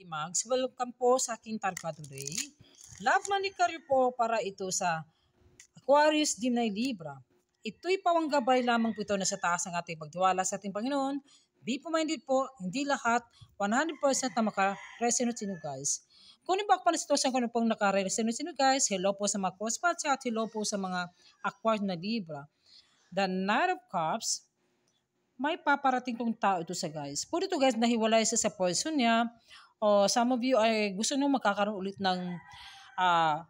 Mags, welcome po sa aking tarka today. Love money career po para ito sa Aquarius Dimnay Libra. Ito'y pawanggabay lamang po ito na sa taas ng ating pagtiwala sa ating Panginoon. Be minded po, hindi lahat 100% na makaresonate sa inyo guys. Kung ba pa na sitwasyon ko na pong nakaresonate sa inyo guys, hello po sa mga cospots at hello po sa mga Aquarius na Libra. The Knight of Cups, may paparating tong tao ito sa guys. Puro ito guys, nahiwalay sa person niya. O some of you ay gusto nyo magkakaroon ulit ng ah,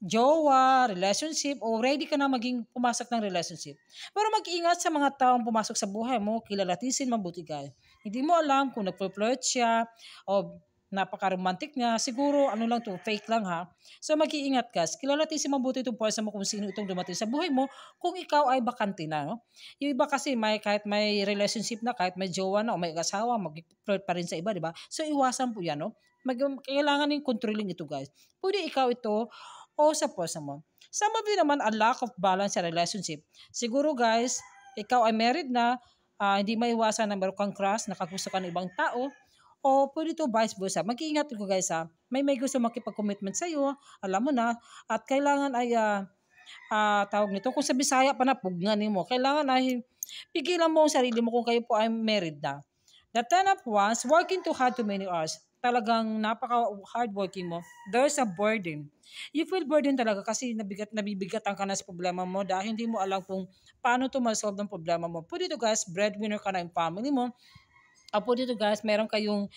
jowa, relationship, o ready ka na maging pumasok ng relationship. Pero mag-ingat sa mga taong pumasok sa buhay mo, kilalatisin mabuti guys. Hindi mo alam kung nagpo-flirt siya o napaka-romantic niya. Siguro ano lang to, fake lang ha. So mag-iingat guys. Kilalatisin mabuti itong person mo kung sino itong dumating sa buhay mo kung ikaw ay bakante na. No? Yung iba kasi kahit may relationship na, kahit may jowa na o may asawa, mag-flirt pa rin sa iba, di ba? So iwasan po yan. No? Kailangan yung controlling ito guys. Pwede ikaw ito o sa person mo. Some of you naman, a lack of balance sa relationship. Siguro guys, ikaw ay married na, hindi maiwasan na meron kang crush, nakagusto ka ng ibang tao, o pwede to vice versa. Mag-iingat ko guys ha. May gusto makipag-commitment sa iyo, alam mo na, at kailangan ay tawag nito, kung sa Bisaya pa na pugnan mo, kailangan ay pigilan mo ang sarili mo kung kayo po ay married na. The 10 of Wands, working too hard too many hours. Talagang napaka-hardworking mo. There's a burden. You feel burden talaga kasi nabibigatan ka na sa problema mo dahil hindi mo alam kung paano to ma-solve ng problema mo. Pwede to guys, breadwinner ka na yung family mo. Apo dito guys, meron kayong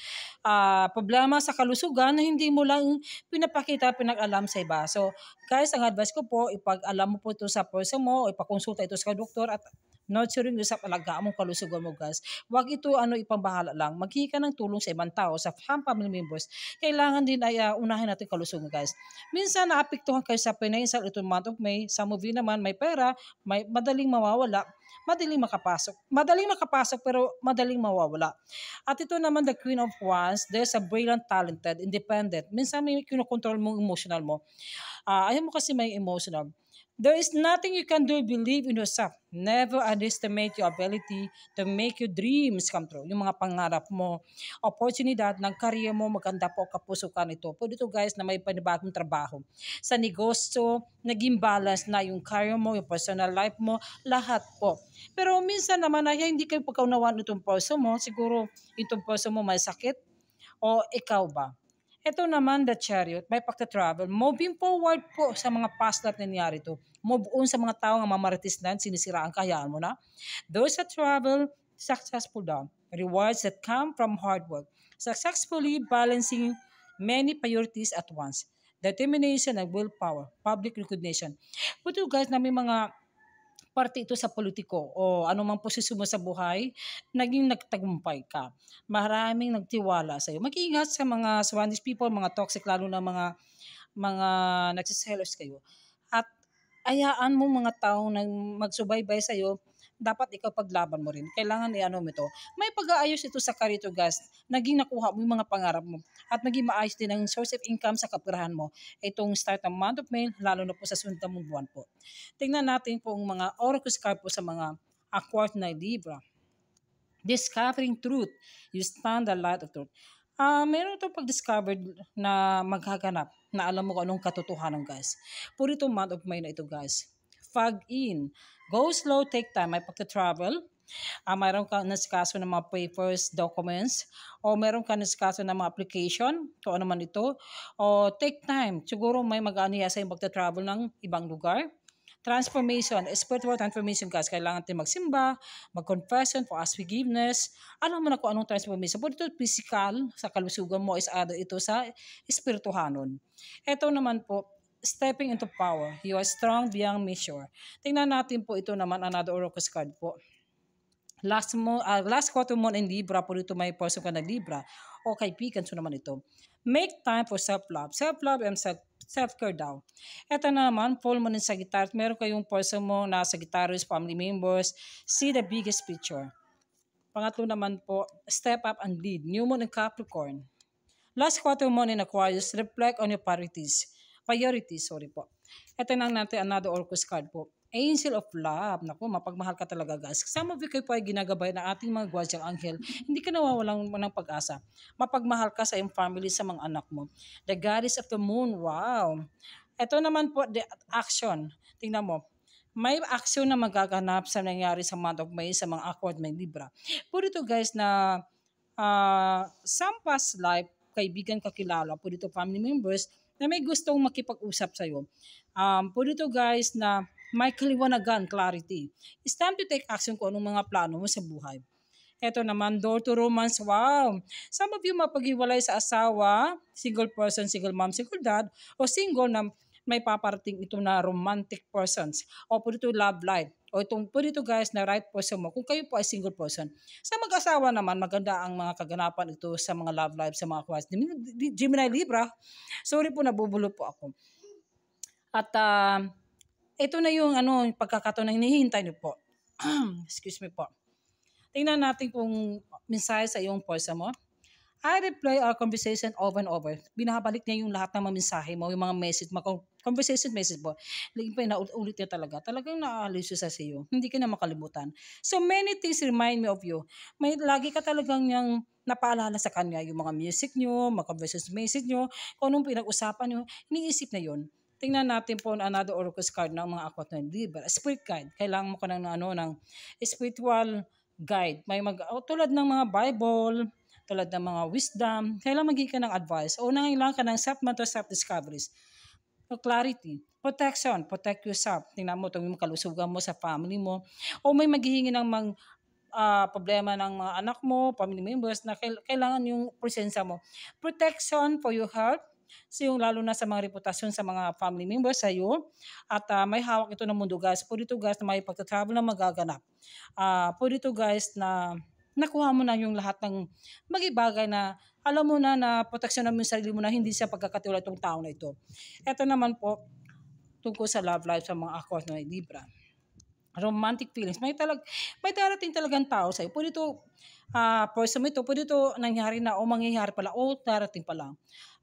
problema sa kalusugan na hindi mo lang pinapakita, pinag-alam sa iba. So guys, ang advice ko po, ipag-alam mo po ito sa person mo, o ipakonsulta ito sa doktor at nurturing sa alagaan mong kalusugan mo guys. Huwag ito ipambahala lang. Maghingi ka ng tulong sa ibang tao, sa family members. Kailangan din ay unahin natin kalusugan guys. Minsan naapektuhan kayo sa financial itong month of May. Some of you naman may pera, may madaling mawawala, madaling makapasok. Madaling makapasok pero madaling mawawala. At ito naman, the Queen of Wands, there's a brilliant, talented, independent. Minsan may kinokontrol mo emotional mo. Ayaw mo kasi may emotional. There is nothing you can do. Believe in yourself. Never underestimate your ability to make your dreams come true. Yung mga pangarap mo, oportunidad ng career mo, maganda po kapusukan ito. Pwede ito guys na may panibagong trabaho. Sa negosyo, naging balance na yung career mo, yung personal life mo, lahat po. Pero minsan naman ay hindi kayo pagkaunawaan itong person mo. Siguro itong person mo may sakit o ikaw ba? Ito naman, the chariot, may pagka-travel. Moving forward po sa mga past life na nangyari ito. Move on sa mga tao nga mamaritis na, sinisiraan ka, hayaan mo na. Those that travel, successful daw. Rewards that come from hard work. Successfully balancing many priorities at once. Determination and willpower. Public recognition. But guys, na may mga parte ito sa politiko o anumang posisyon mo sa buhay, naging nagtagumpay ka. Maraming nagtiwala sa iyo. Mag-iingat sa mga Spanish people, mga toxic, lalo na mga nagsiselos kayo. At ayaan mo mga taong magsubaybay sa iyo, dapat ikaw paglaban mo rin. Kailangan mo ito. May pag-aayos ito sa career to guys. Naging nakuha mo yung mga pangarap mo. At naging maayos din ang source of income sa kapirahan mo. Itong start ng month of May, lalo na po sa sunod mong buwan po. Tingnan natin po ang mga oracle card po sa mga Aquarius na Libra. Discovering truth. You stand the light of truth. Meron itong pag-discover na maghaganap na alam mo kung anong katotohanan guys. Puro itong month of May na ito guys. Fog in. Go slow, take time. May pagka-travel. Mayroon ka nasikaso ng mga papers, documents, o meron ka nasikaso ng mga application, kung ano man ito, o take time. Siguro may mag-aniya sa yung pagta-travel ng ibang lugar. Transformation, spiritual transformation guys. Kailangan natin magsimba, mag-confession, for ask forgiveness. Alam mo na kung anong transformation. Pwede ito physical, sa kalusugan mo, is other ito sa espirituhanon. Ito naman po, stepping into power. You are strong beyond measure. Tingnan natin po ito naman, another oracle card po. Last quarter moon in Libra, po dito may person ka na Libra o kaibigan so naman ito. Make time for self-love. Self-love and self-care daw. Ito na naman, full moon in Sagittarius. Meron kayong person mo na Sagittarius, family members. See the biggest picture. Pangatlo naman po, step up and lead. New moon in Capricorn. Last quarter moon in Aquarius, reflect on your priorities. Ito na natin another oracle card po. Angel of Love. Naku, mapagmahal ka talaga guys. Some of you kayo po ay ginagabay ng ating mga gwardyang anghel. Hindi ka nawawalan ng pag-asa. Mapagmahal ka sa iyong family, sa mga anak mo. The Goddess of the Moon. Wow. Ito naman po, the action. Tingnan mo. May action na magaganap sa nangyari sa month of May sa mga awkward may Libra. Po dito guys na some past life, kaibigan kakilala, po dito family members, na may gustong makipag-usap sa'yo. Po dito guys na may kaliwanagan, clarity. It's time to take action kung anong mga plano mo sa buhay. Ito naman, door to romance. Wow! Some of you mapaghiwalay sa asawa, single person, single mom, single dad, o single na may paparating ito na romantic persons. O po dito love life. O itong po dito guys na right person mo kung kayo po ay single person. Sa mag-asawa naman, maganda ang mga kaganapan ito sa mga love life, sa mga Aquarius. Gemini Libra. Sorry po, nabubulo po ako. At ito na yung pagkakataon na hinihintay niyo po. Excuse me po. Tingnan natin kung mensahe sa iyong person mo. I replay our conversation over and over. Binabalik niya yung lahat ng mga mensahe mo, yung mga message, mga conversation message mo. Laging pa naulit niya talaga. Talagang naaalis siya sa iyo. Hindi ka na makalimutan. So many things remind me of you. May lagi ka talagang niyang napaalala sa kanya yung mga music niyo, mga conversation message niyo, kung anong pinag-usapan niyo, iniisip na yun. Tingnan natin po another oracle card ng mga Aquarius Libra. Spirit guide. Kailangan mo ka ng spiritual guide. May tulad ng mga Bible, tulad ng mga wisdom, kailangan maging ka ng advice. O nangailangan ka ng self-mentor, self-discoveries. O clarity, protection, protect yourself. Tingnan mo itong kalusugan mo sa family mo. O may maghihingi ng problema ng mga anak mo, family members na kailangan yung presensya mo. Protection for your health, so yung lalo na sa mga reputasyon sa mga family members sa iyo. At may hawak ito ng mundo guys. Po dito guys na may pagtatravel na magaganap. Po dito guys na nakuha mo na yung lahat ng bagay na alam mo na proteksyon mo yung sarili mo na hindi siya pagkakatiwala itong tao na ito. Ito naman po tungkol sa love life sa mga Aquarius na Libra. Romantic feelings. May darating talagang tao sa'yo. Pwede ito, person mo ito, pwede ito nangyari na o mangyayari pala o darating pala.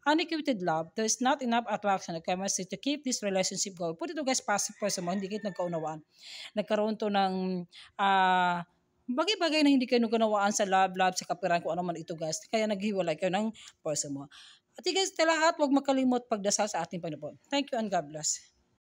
Unequivocal love, there is not enough attraction or chemistry to keep this relationship going. Pwede ito guys, passive person mo, hindi kayo nagkaunawaan. Nagkaroon to ng bagay-bagay na hindi kayo nagkaunawaan sa love, sa kapiran, kung ano man ito guys. Kaya naghiwalay kayo ng person mo. At guys, lahat, huwag makalimot pagdasal sa ating Panginoon. Thank you and God bless.